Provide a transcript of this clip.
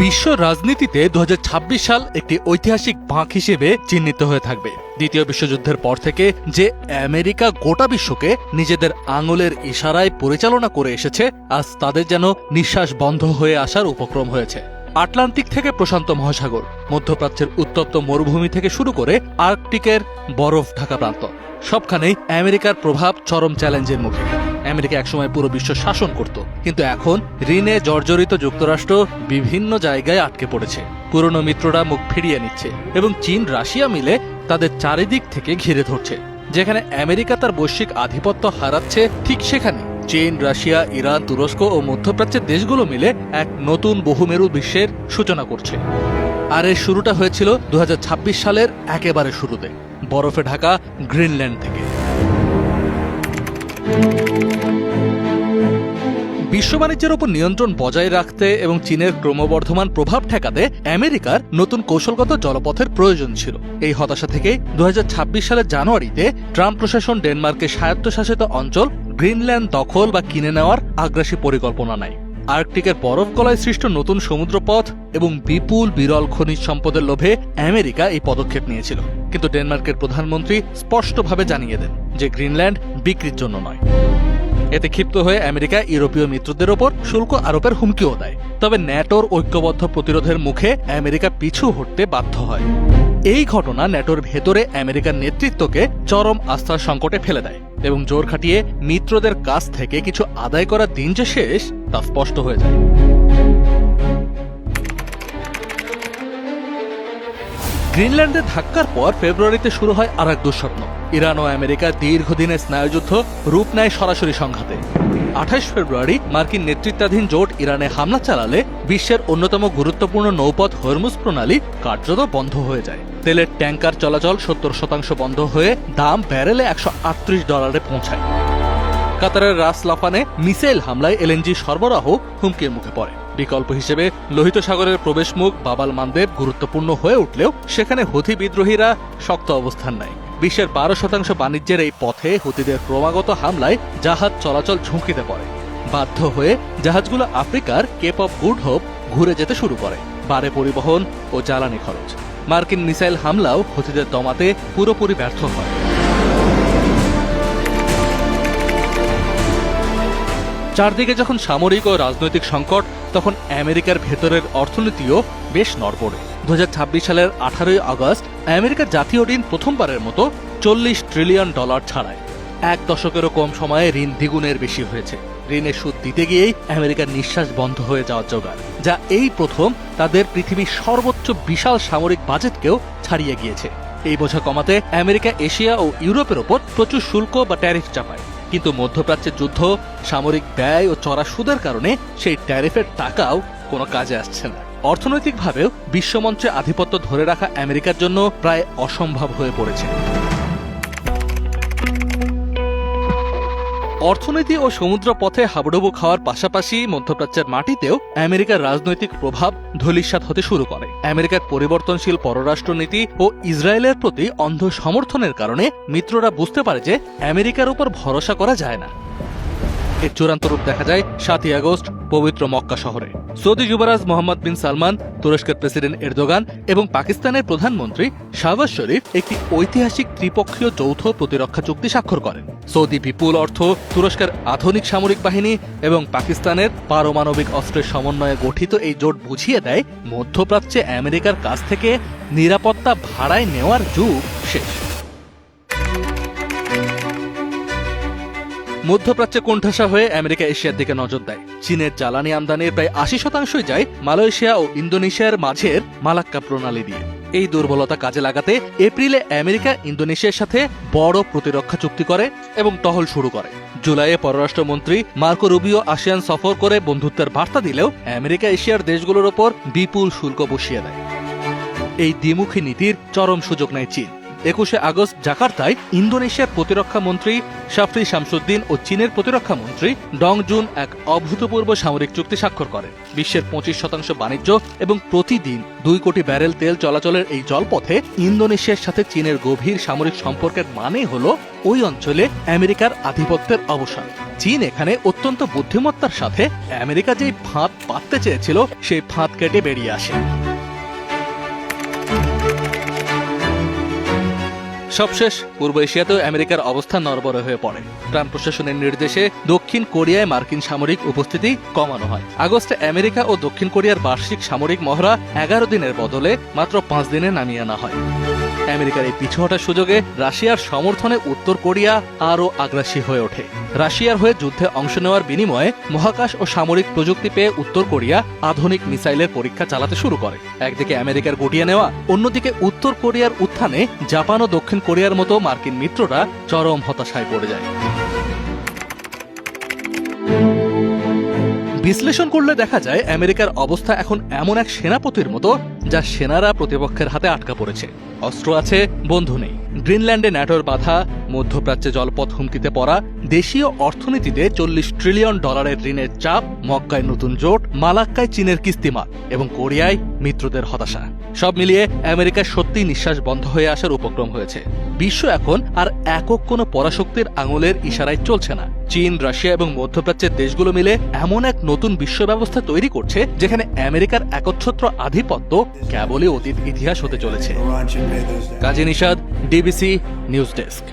বিশ্ব রাজনীতিতে 2026 সাল একটি ঐতিহাসিক বাঁক হিসেবে চিহ্নিত হয়ে থাকবে। দ্বিতীয় বিশ্বযুদ্ধের পর থেকে যে আমেরিকা গোটা বিশ্বকে নিজেদের আঙুলের ইশারায় পরিচালনা করে এসেছে, আজ তাদের যেন নিঃশ্বাস বন্ধ হয়ে আসার উপক্রম হয়েছে। আটলান্টিক থেকে প্রশান্ত মহাসাগর, মধ্যপ্রাচ্যের উত্তপ্ত মরুভূমি থেকে শুরু করে আর্কটিকের বরফ ঢাকা প্রান্ত, সবখানেই আমেরিকার প্রভাব চরম চ্যালেঞ্জের মুখে। আমেরিকা একসময় পুরো বিশ্ব শাসন করত, কিন্তু এখন ঋণে জর্জরিত যুক্তরাষ্ট্র বিভিন্ন জায়গায় আটকে পড়েছে। পুরনো মিত্ররা মুখ ফিরিয়ে নিচ্ছে এবং চীন রাশিয়া মিলে তাদের চারিদিক থেকে ঘিরে ধরছে। যেখানে আমেরিকা তার বৈশ্বিক আধিপত্য হারাচ্ছে, ঠিক সেখানে চীন, রাশিয়া, ইরান, তুরস্ক ও মধ্যপ্রাচ্যের দেশগুলো মিলে এক নতুন বহুমেরু বিশ্বের সূচনা করছে। আর এর শুরুটা হয়েছিল 2026 সালের একেবারে শুরুতে, বরফে ঢাকা গ্রিনল্যান্ড থেকে। বিশ্ব বাণিজ্যের উপর নিয়ন্ত্রণ বজায় রাখতে এবং চীনের ক্রমবর্ধমান প্রভাব ঠেকাতে আমেরিকার নতুন কৌশলগত জলপথের প্রয়োজন ছিল। এই হতাশা থেকে 2026 সালের জানুয়ারিতে ট্রাম্প প্রশাসন ডেনমার্কের স্বায়ত্তশাসিত অঞ্চল গ্রিনল্যান্ড দখল বা কিনে নেওয়ার আগ্রাসী পরিকল্পনা নেয়। আর্কটিকের বরফ গলায় সৃষ্ট নতুন সমুদ্রপথ এবং বিপুল বিরল খনিজ সম্পদের লোভে আমেরিকা এই পদক্ষেপ নিয়েছিল। কিন্তু ডেনমার্কের প্রধানমন্ত্রী স্পষ্টভাবে জানিয়ে দেন যে গ্রিনল্যান্ড বিক্রির জন্য নয়। এতে ক্ষিপ্ত হয়ে আমেরিকা ইউরোপীয় মিত্রদের ওপর শুল্ক আরোপের হুমকিও দেয়। তবে ন্যাটোর ঐক্যবদ্ধ প্রতিরোধের মুখে আমেরিকা পিছু হটতে বাধ্য হয়। এই ঘটনা ন্যাটোর ভেতরে আমেরিকার নেতৃত্বকে চরম আস্থার সংকটে ফেলে দেয় এবং জোর খাটিয়ে মিত্রদের কাছ থেকে কিছু আদায় করার দিন যে শেষ তা স্পষ্ট হয়ে যায়। গ্রিনল্যান্ডের ধাক্কার পর ফেব্রুয়ারিতে শুরু হয় আর এক দুঃস্বপ্ন। ইরান ও আমেরিকার দীর্ঘদিনের স্নায়ুযুদ্ধ রূপ নেয় সরাসরি সংঘাতে। 28 ফেব্রুয়ারি মার্কিন নেতৃত্বাধীন জোট ইরানে হামলা চালালে বিশ্বের অন্যতম গুরুত্বপূর্ণ নৌপথ হরমুজ প্রণালী কার্যত বন্ধ হয়ে যায়। তেলের ট্যাঙ্কার চলাচল 70% বন্ধ হয়ে দাম ব্যারেলে $138 পৌঁছায়। কাতারের রাস লাফানে মিসাইল হামলায় এলএনজি সরবরাহ হুমকির মুখে পড়ে। বিকল্প হিসেবে লোহিত সাগরের প্রবেশমুখ বাব আল মানদেব গুরুত্বপূর্ণ হয়ে উঠলেও সেখানে হুথি বিদ্রোহীরা শক্ত অবস্থান নেয়। বিশ্বের 12% বাণিজ্যের এই পথে হুথিদের ক্রমাগত হামলায় জাহাজ চলাচল ঝুঁকিতে পড়ে। বাধ্য হয়ে জাহাজগুলো আফ্রিকার কেপ অফ গুড হোপ ঘুরে যেতে শুরু করে। বাড়ে পরিবহন ও জ্বালানি খরচ। মার্কিন মিসাইল হামলাও হুথিদের দমাতে পুরোপুরি ব্যর্থ হয়। চারদিকে যখন সামরিক ও রাজনৈতিক সংকট, তখন আমেরিকার ভেতরের অর্থনীতিও বেশ নড়বড়ে। 2026 সালের 18 আগস্ট আমেরিকার জাতীয় ঋণ প্রথমবারের মতো $40 ট্রিলিয়ন ছাড়ায়। এক দশকেরও কম সময়ে ঋণ দ্বিগুণের বেশি হয়েছে। ঋণের সুদ দিতে গিয়েই আমেরিকার নিঃশ্বাস বন্ধ হয়ে যাওয়ার জোগাড়, যা এই প্রথম তাদের পৃথিবীর সর্বোচ্চ বিশাল সামরিক বাজেটকেও ছাড়িয়ে গিয়েছে। এই বোঝা কমাতে আমেরিকা এশিয়া ও ইউরোপের ওপর প্রচুর শুল্ক বা ট্যারিফ চাপায়। কিন্তু মধ্যপ্রাচ্যের যুদ্ধ, সামরিক ব্যয় ও চড়া সুদের কারণে সেই ট্যারিফের টাকাও কোনো কাজে আসছে না। অর্থনৈতিকভাবেও বিশ্বমঞ্চে আধিপত্য ধরে রাখা আমেরিকার জন্য প্রায় অসম্ভব হয়ে পড়েছে। অর্থনীতি ও সমুদ্র পথে হাবুডুবু খাওয়ার পাশাপাশি মধ্যপ্রাচ্যের মাটিতেও আমেরিকার রাজনৈতিক প্রভাব ধূলিসাৎ হতে শুরু করে। আমেরিকার পরিবর্তনশীল পররাষ্ট্রনীতি ও ইসরায়েলের প্রতি অন্ধ সমর্থনের কারণে মিত্ররা বুঝতে পারে যে আমেরিকার উপর ভরসা করা যায় না। এর চূড়ান্ত রূপ দেখা যায় 7 আগস্ট পবিত্র মক্কা শহরে। সৌদি যুবরাজ মোহাম্মদ বিন সালমান, তুরস্কের প্রেসিডেন্ট এরদোগান এবং পাকিস্তানের প্রধানমন্ত্রী শাহবাজ শরীফ একটি ঐতিহাসিক ত্রিপক্ষীয় যৌথ প্রতিরক্ষা চুক্তি স্বাক্ষর করেন। সৌদি বিপুল অর্থ, তুরস্কের আধুনিক সামরিক বাহিনী এবং পাকিস্তানের পারমাণবিক অস্ত্রের সমন্বয়ে গঠিত এই জোট বুঝিয়ে দেয় মধ্যপ্রাচ্যে আমেরিকার কাছ থেকে নিরাপত্তা ভাড়ায় নেওয়ার যুগ শেষ। মধ্যপ্রাচ্যে কোণঠাসা হয়ে আমেরিকা এশিয়ার দিকে নজর দেয়। চীনের জ্বালানি আমদানির প্রায় 80% যায় মালয়েশিয়া ও ইন্দোনেশিয়ার মাঝের মালাক্কা প্রণালী দিয়ে। এই দুর্বলতা কাজে লাগাতে এপ্রিলে আমেরিকা ইন্দোনেশিয়ার সাথে বড় প্রতিরক্ষা চুক্তি করে এবং টহল শুরু করে। জুলাইয়ে পররাষ্ট্রমন্ত্রী মার্কো রুবিও আসিয়ান সফর করে বন্ধুত্বের বার্তা দিলেও আমেরিকা এশিয়ার দেশগুলোর ওপর বিপুল শুল্ক বসিয়ে দেয়। এই দ্বিমুখী নীতির চরম সুযোগ নেয় চীন। 21 আগস্ট জাকার্তায় ইন্দোনেশিয়ার প্রতিরক্ষা মন্ত্রী শাফরি শামসুদ্দিন ও চীনের প্রতিরক্ষা মন্ত্রী ডং জুন এক অভূতপূর্ব সামরিক চুক্তি স্বাক্ষর করেন। বিশ্বের 25% বাণিজ্য এবং প্রতিদিন 2 কোটি ব্যারেল তেল চলাচলের এই জলপথে ইন্দোনেশিয়ার সাথে চীনের গভীর সামরিক সম্পর্কের মানে হলো ওই অঞ্চলে আমেরিকার আধিপত্যের অবসান। চীন এখানে অত্যন্ত বুদ্ধিমত্তার সাথে আমেরিকা যেই ফাঁদ পাততে চেয়েছিল সেই ফাঁদ কেটে বেরিয়ে আসে। সবশেষ পূর্ব এশিয়াতেও আমেরিকার অবস্থান নড়বড়ে হয়ে পড়ে। ট্রাম্প প্রশাসনের নির্দেশে দক্ষিণ কোরিয়ায় মার্কিন সামরিক উপস্থিতি কমানো হয়। আগস্টে আমেরিকা ও দক্ষিণ কোরিয়ার বার্ষিক সামরিক মহড়া 11 দিনের বদলে মাত্র 5 দিনে নামিয়ে আনা হয়। আমেরিকার এই পিছু হটার সুযোগে রাশিয়ার সমর্থনে উত্তর কোরিয়া আরও আগ্রাসী হয়ে ওঠে। রাশিয়ার হয়ে যুদ্ধে অংশ নেওয়ার বিনিময়ে মহাকাশ ও সামরিক প্রযুক্তি পেয়ে উত্তর কোরিয়া আধুনিক মিসাইলের পরীক্ষা চালাতে শুরু করে। একদিকে আমেরিকার গুটিয়ে নেওয়া, অন্যদিকে উত্তর কোরিয়ার উত্থানে জাপান ও দক্ষিণ কোরিয়ার মতো মার্কিন মিত্ররা চরম হতাশায় পড়ে যায়। বিশ্লেষণ করলে দেখা যায় আমেরিকার অবস্থা এখন এমন এক সেনাপতির মতো যা সেনারা প্রতিপক্ষের হাতে আটকা পড়েছে। অস্ত্র আছে, বন্ধু নেই। গ্রিনল্যান্ডে ন্যাটোর বাধা, মধ্যপ্রাচ্যে জলপথ হুমকিতে পড়া, দেশীয় অর্থনীতিতে $40 ট্রিলিয়ন ঋণের চাপ, মক্কায় নতুন জোট, মালাক্কায় চীনের কিস্তিমাত এবং কোরিয়ায় মিত্রদের হতাশা। সব মিলিয়ে আমেরিকার সত্যিই নিঃশ্বাস বন্ধ হয়ে আসার উপক্রম হয়েছে। বিশ্ব এখন আর একক কোনো পরাশক্তির আঙুলের ইশারায় চলছে না। চীন, রাশিয়া এবং মধ্যপ্রাচ্যের দেশগুলো মিলে এমন এক নতুন বিশ্ব ব্যবস্থা তৈরি করছে যেখানে আমেরিকার একচ্ছত্র আধিপত্য কেবলই অতীত ইতিহাস হতে চলেছে। কাজী নিশাদ, ডিবিসি নিউজ ডেস্ক।